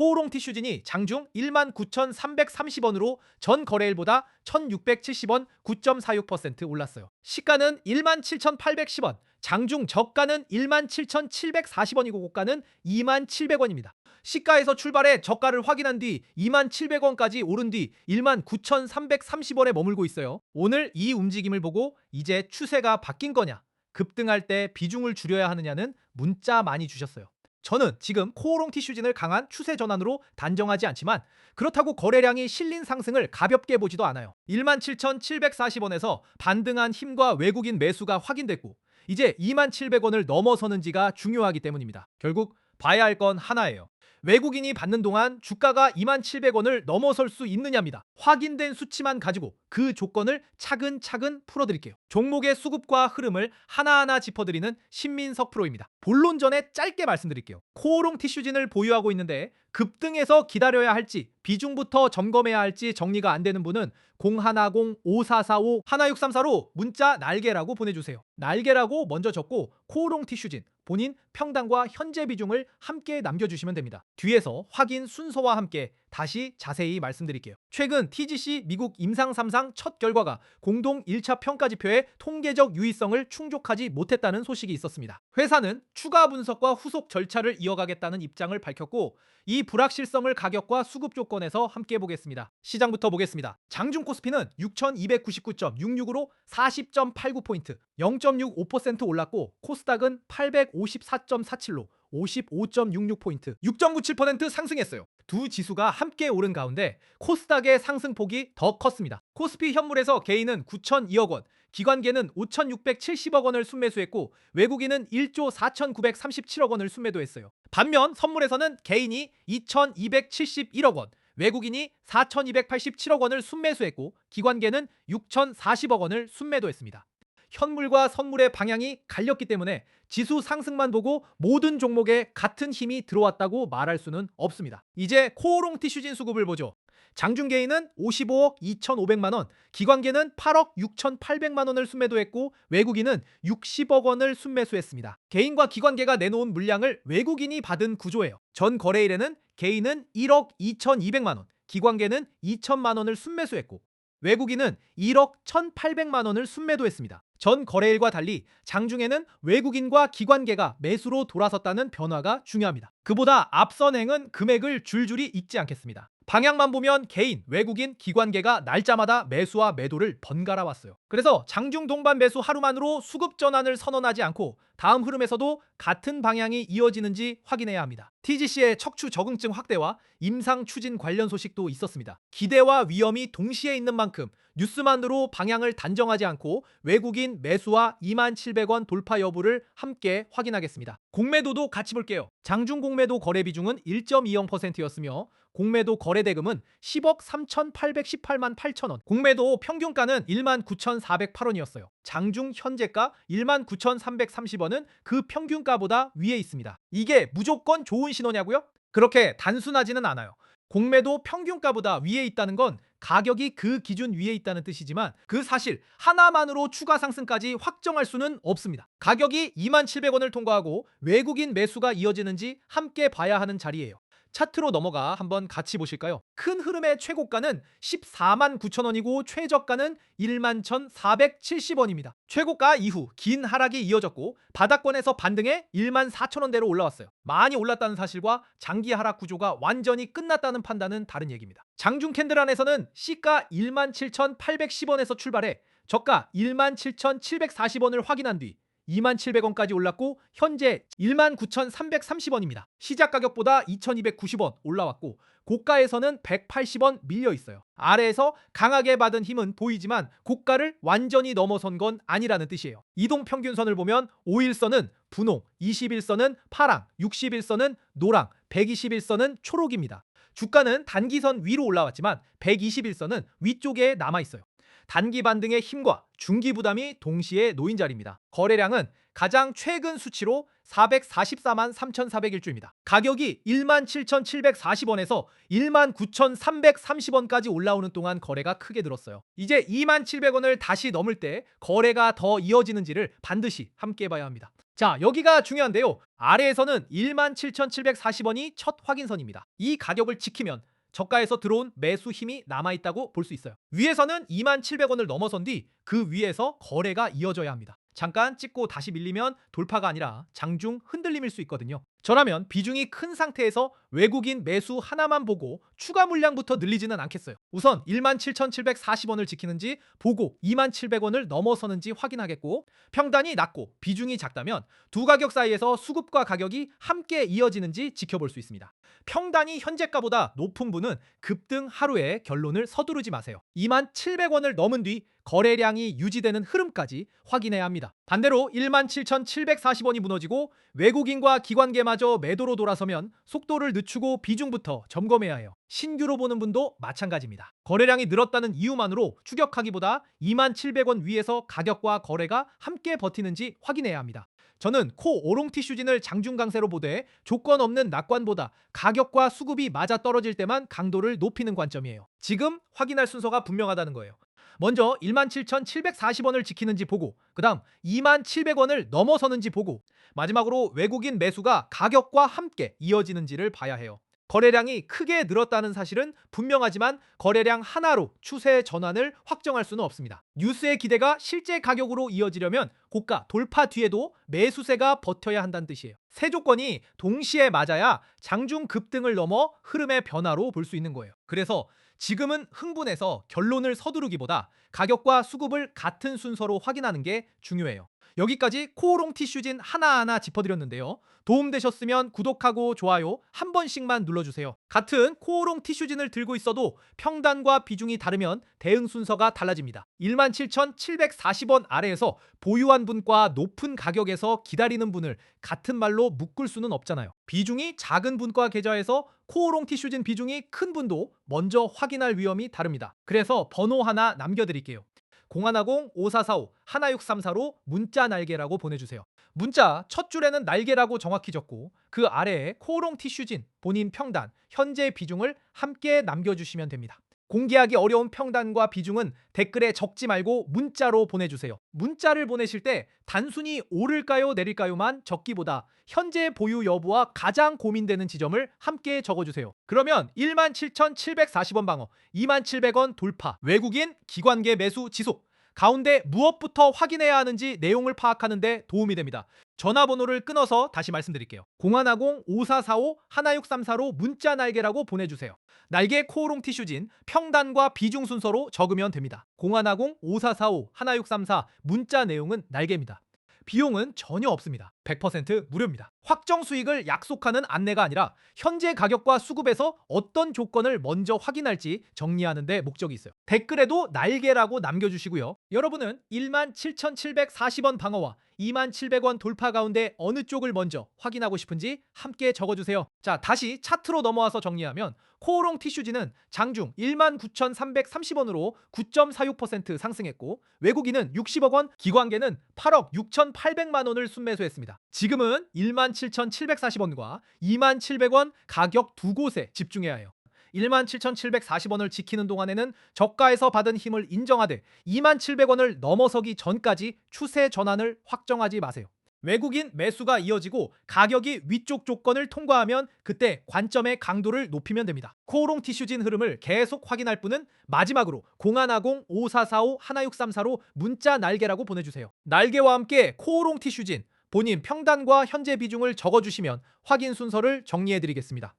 코오롱 티슈진이 장중 19,330원으로 전 거래일보다 1,670원 9.46% 올랐어요. 시가는 17,810원, 장중 저가는 17,740원이고 고가는 27,000원입니다. 시가에서 출발해 저가를 확인한 뒤 27,000원까지 오른 뒤 19,330원에 머물고 있어요. 오늘 이 움직임을 보고 이제 추세가 바뀐 거냐, 급등할 때 비중을 줄여야 하느냐는 문자 많이 주셨어요. 저는 지금 코오롱 티슈진을 강한 추세 전환으로 단정하지 않지만 그렇다고 거래량이 실린 상승을 가볍게 보지도 않아요. 17,740원에서 반등한 힘과 외국인 매수가 확인됐고 이제 27,000원을 넘어서는지가 중요하기 때문입니다. 결국 봐야 할 건 하나예요. 외국인이 받는 동안 주가가 27,000원을 넘어설 수 있느냐입니다. 확인된 수치만 가지고 그 조건을 차근차근 풀어드릴게요. 종목의 수급과 흐름을 하나하나 짚어드리는 신민석 프로입니다. 본론 전에 짧게 말씀드릴게요. 코오롱 티슈진을 보유하고 있는데 급등해서 기다려야 할지 비중부터 점검해야 할지 정리가 안 되는 분은 010-5445-1634로 문자 날개라고 보내주세요. 날개라고 먼저 적고 코오롱 티슈진 본인 평당과 현재 비중을 함께 남겨주시면 됩니다. 뒤에서 확인 순서와 함께 다시 자세히 말씀드릴게요. 최근 TGC 미국 임상 3상 첫 결과가 공동 1차 평가지표의 통계적 유의성을 충족하지 못했다는 소식이 있었습니다. 회사는 추가 분석과 후속 절차를 이어가겠다는 입장을 밝혔고 이 불확실성을 가격과 수급 조건에서 함께 보겠습니다. 시장부터 보겠습니다. 장중 코스피는 6,299.66으로 40.89포인트, 0.65% 올랐고 코스닥은 854.47로 55.66포인트, 6.97% 상승했어요. 두 지수가 함께 오른 가운데 코스닥의 상승폭이 더 컸습니다. 코스피 현물에서 개인은 9,002억 원, 기관계는 5,670억 원을 순매수했고 외국인은 1조 4,937억 원을 순매도했어요. 반면 선물에서는 개인이 2,271억 원, 외국인이 4,287억 원을 순매수했고 기관계는 6,040억 원을 순매도했습니다. 현물과 선물의 방향이 갈렸기 때문에 지수 상승만 보고 모든 종목에 같은 힘이 들어왔다고 말할 수는 없습니다. 이제 코오롱 티슈진 수급을 보죠. 장중 개인은 55억 2,500만 원, 기관계는 8억 6,800만 원을 순매도했고 외국인은 60억 원을 순매수했습니다. 개인과 기관계가 내놓은 물량을 외국인이 받은 구조예요. 전 거래일에는 개인은 1억 2,200만 원, 기관계는 2천만 원을 순매수했고 외국인은 1억 1,800만 원을 순매도했습니다. 전 거래일과 달리 장중에는 외국인과 기관계가 매수로 돌아섰다는 변화가 중요합니다. 그보다 앞선 행은 금액을 줄줄이 읽지 않겠습니다. 방향만 보면 개인, 외국인, 기관계가 날짜마다 매수와 매도를 번갈아 왔어요. 그래서 장중 동반 매수 하루만으로 수급 전환을 선언하지 않고 다음 흐름에서도 같은 방향이 이어지는지 확인해야 합니다. TGC의 척추 적응증 확대와 임상 추진 관련 소식도 있었습니다. 기대와 위험이 동시에 있는 만큼 뉴스만으로 방향을 단정하지 않고 외국인 매수와 27,000원 돌파 여부를 함께 확인하겠습니다. 공매도도 같이 볼게요. 장중 공매도 거래 비중은 1.20%였으며 공매도 거래 대금은 10억 3,818만 8천 원, 공매도 평균가는 19,408원이었어요. 장중 현재가 19,330원은 그 평균가보다 위에 있습니다. 이게 무조건 좋은 신호냐고요? 그렇게 단순하지는 않아요. 공매도 평균가보다 위에 있다는 건 가격이 그 기준 위에 있다는 뜻이지만 그 사실 하나만으로 추가 상승까지 확정할 수는 없습니다. 가격이 27,000원을 통과하고 외국인 매수가 이어지는지 함께 봐야 하는 자리예요. 차트로 넘어가 한번 같이 보실까요? 큰 흐름의 최고가는 14만 9천 원이고 최저가는 1만 1,470원입니다. 최고가 이후 긴 하락이 이어졌고 바닥권에서 반등해 1만 4천 원대로 올라왔어요. 많이 올랐다는 사실과 장기 하락 구조가 완전히 끝났다는 판단은 다른 얘기입니다. 장중 캔들 안에서는 시가 1만 7,810원에서 출발해 저가 1만 7,740원을 확인한 뒤 27,000원까지 올랐고 현재 19,330원입니다. 시작 가격보다 2,290원 올라왔고 고가에서는 180원 밀려 있어요. 아래에서 강하게 받은 힘은 보이지만 고가를 완전히 넘어선 건 아니라는 뜻이에요. 이동 평균선을 보면 5일선은 분홍, 21선은 파랑, 61선은 노랑, 121선은 초록입니다. 주가는 단기선 위로 올라왔지만 121선은 위쪽에 남아있어요. 단기 반등의 힘과 중기 부담이 동시에 놓인 자리입니다. 거래량은 가장 최근 수치로 444만 3,401주입니다. 가격이 17,740원에서 19,330원까지 올라오는 동안 거래가 크게 늘었어요. 이제 27,000원을 다시 넘을 때 거래가 더 이어지는지를 반드시 함께 봐야 합니다. 자, 여기가 중요한데요. 아래에서는 17,740원이 첫 확인선입니다. 이 가격을 지키면 저가에서 들어온 매수 힘이 남아있다고 볼 수 있어요. 위에서는 27,000원을 넘어선 뒤 그 위에서 거래가 이어져야 합니다. 잠깐 찍고 다시 밀리면 돌파가 아니라 장중 흔들림일 수 있거든요. 저라면 비중이 큰 상태에서 외국인 매수 하나만 보고 추가 물량부터 늘리지는 않겠어요. 우선 17,740원을 지키는지 보고 27,000원을 넘어서는지 확인하겠고, 평단이 낮고 비중이 작다면 두 가격 사이에서 수급과 가격이 함께 이어지는지 지켜볼 수 있습니다. 평단이 현재가보다 높은 분은 급등 하루에 결론을 서두르지 마세요. 27,000원을 넘은 뒤 거래량이 유지되는 흐름까지 확인해야 합니다. 반대로 17,740원이 무너지고 외국인과 기관계마저 매도로 돌아서면 속도를 늦추고 비중부터 점검해야 해요. 신규로 보는 분도 마찬가지입니다. 거래량이 늘었다는 이유만으로 추격하기보다 27,000원 위에서 가격과 거래가 함께 버티는지 확인해야 합니다. 저는 코 오롱 티슈진을 장중 강세로 보되 조건 없는 낙관보다 가격과 수급이 맞아 떨어질 때만 강도를 높이는 관점이에요. 지금 확인할 순서가 분명하다는 거예요. 먼저 17,740원을 지키는지 보고, 그 다음 27,000원을 넘어서는지 보고, 마지막으로 외국인 매수가 가격과 함께 이어지는지를 봐야 해요. 거래량이 크게 늘었다는 사실은 분명하지만 거래량 하나로 추세 전환을 확정할 수는 없습니다. 뉴스의 기대가 실제 가격으로 이어지려면 고가 돌파 뒤에도 매수세가 버텨야 한다는 뜻이에요. 세 조건이 동시에 맞아야 장중 급등을 넘어 흐름의 변화로 볼 수 있는 거예요. 그래서 지금은 흥분해서 결론을 서두르기보다 가격과 수급을 같은 순서로 확인하는 게 중요해요. 여기까지 코오롱 티슈진 하나하나 짚어드렸는데요. 도움되셨으면 구독하고 좋아요 한 번씩만 눌러주세요. 같은 코오롱 티슈진을 들고 있어도 평단과 비중이 다르면 대응 순서가 달라집니다. 17,740원 아래에서 보유한 분과 높은 가격에서 기다리는 분을 같은 말로 묶을 수는 없잖아요. 비중이 작은 분과 계좌에서 코오롱 티슈진 비중이 큰 분도 먼저 확인할 위험이 다릅니다. 그래서 번호 하나 남겨드릴게요. 010-5445-1634로 문자 날개라고 보내주세요. 문자 첫 줄에는 날개라고 정확히 적고 그 아래에 코오롱 티슈진, 본인 평단, 현재 비중을 함께 남겨주시면 됩니다. 공개하기 어려운 평단과 비중은 댓글에 적지 말고 문자로 보내주세요. 문자를 보내실 때 단순히 오를까요 내릴까요만 적기보다 현재 보유 여부와 가장 고민되는 지점을 함께 적어주세요. 그러면 17,740원 방어, 27,000원 돌파, 외국인 기관계 매수 지속, 가운데 무엇부터 확인해야 하는지 내용을 파악하는 데 도움이 됩니다. 전화번호를 끊어서 다시 말씀드릴게요. 010-5445-1634로 문자 날개라고 보내주세요. 날개 코오롱 티슈진 평단과 비중 순서로 적으면 됩니다. 010-5445-1634 문자 내용은 날개입니다. 비용은 전혀 없습니다. 100% 무료입니다. 확정 수익을 약속하는 안내가 아니라 현재 가격과 수급에서 어떤 조건을 먼저 확인할지 정리하는 데 목적이 있어요. 댓글에도 날개라고 남겨주시고요. 여러분은 17,740원 방어와 27,000원 돌파 가운데 어느 쪽을 먼저 확인하고 싶은지 함께 적어주세요. 자, 다시 차트로 넘어와서 정리하면 코오롱 티슈지는 장중 19,330원으로 9.46% 상승했고, 외국인은 60억 원, 기관계는 8억 6,800만 원을 순매수했습니다. 지금은 17,740원과 27,000원 가격 두 곳에 집중해야 해요. 17,740원을 지키는 동안에는 저가에서 받은 힘을 인정하되 27,000원을 넘어서기 전까지 추세 전환을 확정하지 마세요. 외국인 매수가 이어지고 가격이 위쪽 조건을 통과하면 그때 관점의 강도를 높이면 됩니다. 코오롱 티슈진 흐름을 계속 확인할 분은 마지막으로 010-5445-1634로 문자 날개라고 보내주세요. 날개와 함께 코오롱 티슈진, 본인 평단과 현재 비중을 적어주시면 확인 순서를 정리해드리겠습니다.